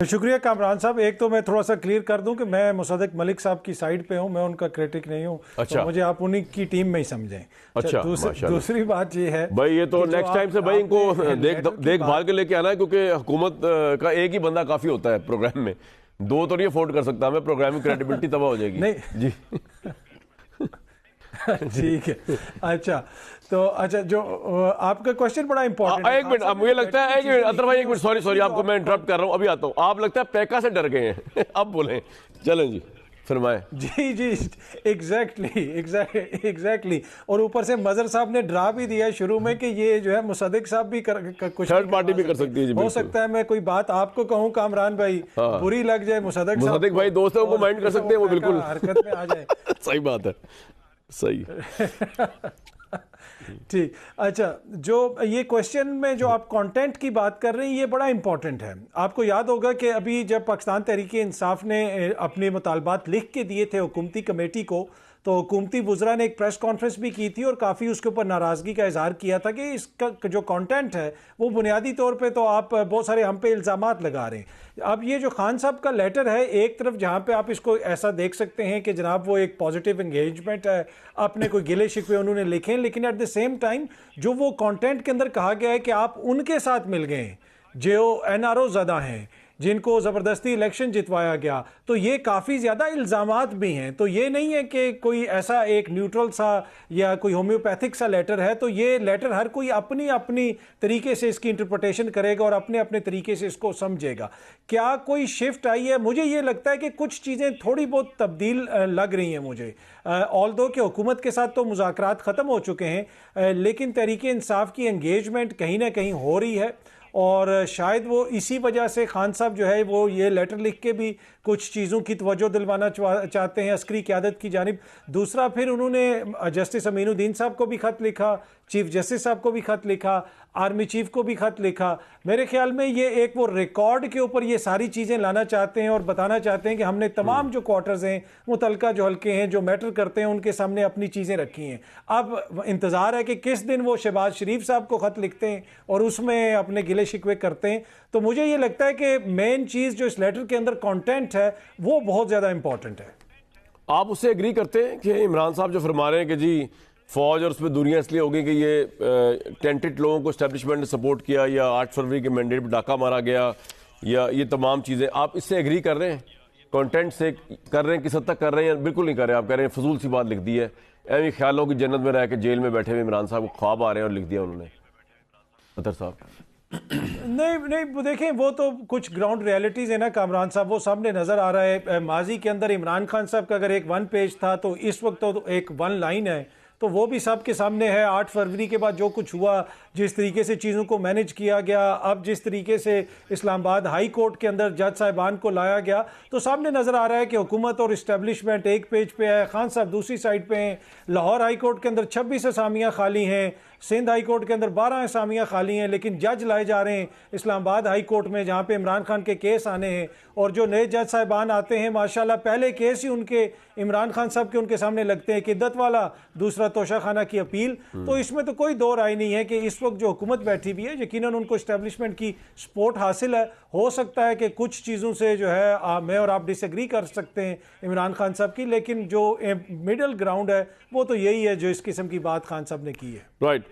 शुक्रिया कामरान साहब। एक तो मैं थोड़ा सा क्लियर कर दूं कि मैं मुसद्दिक मलिक साहब की साइड पे हूं, मैं उनका क्रिटिक नहीं हूं। अच्छा। तो मुझे आप उन्हीं की टीम में ही समझें। अच्छा, दूसरी बात ये है भाई, ये तो कि नेक्स्ट टाइम से भाई इनको देखभाल के लेके आना है, क्योंकि हुकूमत का एक ही बंदा काफी होता है प्रोग्राम में, दो तो नहीं अफोर्ड कर सकता मैं, प्रोग्राम की क्रेडिबिलिटी तबाह हो जाएगी। नहीं जी ठीक है। अच्छा, तो अच्छा, जो आपका क्वेश्चन बड़ा इंपॉर्टेंट है। एक मिनट, अब मुझे लगता है, एक मिनट अतर भाई, एक मिनट, सॉरी आपको मैं इंटरप्ट कर रहा हूँ, अभी आता हूँ। आप लगता है पैका से डर गए हैं अब बोलें, चलें जी, फरमाएं। जी एग्जैक्टली। और ऊपर से मजर साहब ने डरा भी दिया शुरू में कि ये जो है मुसद्दिक साहब भी कुछ थर्ड पार्टी भी कर सकती है जी, हो सकता है मैं कोई बात आपको कहूं कामरान भाई, बुरी लग जाए मुसद्दिक भाई, दोस्तों को माइंड कर सकते हैं वो बिल्कुल हरकत में आ जाए। सही बात है, सही। ठीक। अच्छा, जो ये क्वेश्चन में जो आप कंटेंट की बात कर रहे हैं, ये बड़ा इंपॉर्टेंट है। आपको याद होगा कि अभी जब पाकिस्तान तहरीक इंसाफ ने अपने मुतालबात लिख के दिए थे हुकूमती कमेटी को, तो हुकूमती वुज़रा ने एक प्रेस कॉन्फ्रेंस भी की थी और काफ़ी उसके ऊपर नाराज़गी का इजहार किया था कि इसका जो कंटेंट है वो बुनियादी तौर पे तो आप बहुत सारे हम पे इल्ज़ामात लगा रहे हैं। अब ये जो खान साहब का लेटर है, एक तरफ जहाँ पे आप इसको ऐसा देख सकते हैं कि जनाब वो एक पॉजिटिव एंगेजमेंट है, अपने कोई गिले शिकवे उन्होंने लिखे, लेकिन एट द सेम टाइम जो वो कंटेंट के अंदर कहा गया है कि आप उनके साथ मिल गए जो NRO ज़दा हैं, जिनको ज़बरदस्ती इलेक्शन जितवाया गया, तो ये काफ़ी ज़्यादा इल्ज़ामात भी हैं। तो ये नहीं है कि कोई ऐसा एक न्यूट्रल सा या कोई होम्योपैथिक सा लेटर है, तो ये लेटर हर कोई अपनी अपनी तरीके से इसकी इंटरप्रिटेशन करेगा और अपने अपने तरीके से इसको समझेगा। क्या कोई शिफ्ट आई है? मुझे ये लगता है कि कुछ चीज़ें थोड़ी बहुत तब्दील लग रही हैं मुझे। ऑल्दो कि हुकूमत के साथ तो मुज़ाकरात ख़त्म हो चुके हैं, लेकिन तहरीक इंसाफ की एंगेजमेंट कहीं ना कहीं हो रही है, और शायद वो इसी वजह से खान साहब जो है वो ये लेटर लिख के भी कुछ चीज़ों की तवज्जो दिलवाना चाहते हैं अस्करी क़यादत की जानिब। दूसरा, फिर उन्होंने जस्टिस अमीनुद्दीन साहब को भी ख़त लिखा, चीफ जस्टिस साहब को भी ख़त लिखा, आर्मी चीफ को भी ख़त लिखा। मेरे ख्याल में ये एक वो रिकॉर्ड के ऊपर ये सारी चीज़ें लाना चाहते हैं और बताना चाहते हैं कि हमने तमाम जो क्वार्टर्स हैं, मुतलका जो हल्के हैं, जो मैटर करते हैं, उनके सामने अपनी चीज़ें रखी हैं। अब इंतज़ार है कि किस दिन वो शहबाज शरीफ साहब को ख़त लिखते हैं और उसमें अपने गिले शिकवे करते हैं। तो मुझे ये लगता है कि मेन चीज़ जो इस लेटर के अंदर कॉन्टेंट है वो बहुत ज़्यादा इंपॉर्टेंट है। आप उससे एग्री करते हैं कि इमरान साहब जो फरमा रहे हैं कि जी फौज और उस पर दूरियां इसलिए हो गई कि ये टेंटेड लोगों को एस्टेब्लिशमेंट ने सपोर्ट किया, या 8 फरवरी के मैंडेट पर डाका मारा गया, या ये तमाम चीज़ें, आप इससे एग्री कर रहे हैं? कंटेंट से कर रहे हैं, किस हद तक कर रहे हैं? बिल्कुल नहीं कर रहे। आप कह रहे हैं फजूल सी बात लिख दी है, ऐसे ख्यालों की जन्नत में रह के जेल में बैठे हुए इमरान साहब को ख्वाब आ रहे हैं और लिख दिया उन्होंने। अतर साहब नहीं, देखें, वो तो कुछ ग्राउंड रियलिटीज़ है ना कामरान साहब, वो सामने नज़र आ रहा है। माजी के अंदर इमरान खान साहब का अगर एक 1 पेज था, तो इस वक्त तो एक 1 लाइन है, तो वो भी सबके सामने है। 8 फरवरी के बाद जो कुछ हुआ, जिस तरीके से चीज़ों को मैनेज किया गया, अब जिस तरीके से इस्लामाबाद हाई कोर्ट के अंदर जज साहिबान को लाया गया, तो सामने नज़र आ रहा है कि हुकूमत और इस्टेब्लिशमेंट एक पेज पे है, खान साहब दूसरी साइड पे हैं। लाहौर हाई कोर्ट के अंदर 26 असामियाँ खाली हैं, सिंध हाई कोर्ट के अंदर 12 असामियाँ खाली हैं, लेकिन जज लाए जा रहे हैं इस्लामाबाद हाई कोर्ट में, जहाँ पे इमरान खान के केस आने हैं। और जो नए जज साहिबान आते हैं, माशाल्लाह पहले केस ही उनके इमरान खान साहब के उनके सामने लगते हैं कि इद्दत वाला, दूसरा तोशाखाना की अपील। तो इसमें तो कोई दो राय नहीं है कि इस वक्त जो हुकूमत बैठी हुई है, यकीनन उनको इस्टेब्लिशमेंट की सपोर्ट हासिल है। हो सकता है कि कुछ चीज़ों से जो है मैं और आप डिसएग्री कर सकते हैं इमरान खान साहब की, लेकिन जो मिडल ग्राउंड है वो तो यही है जो इस किस्म की बात खान साहब ने की है। राइट।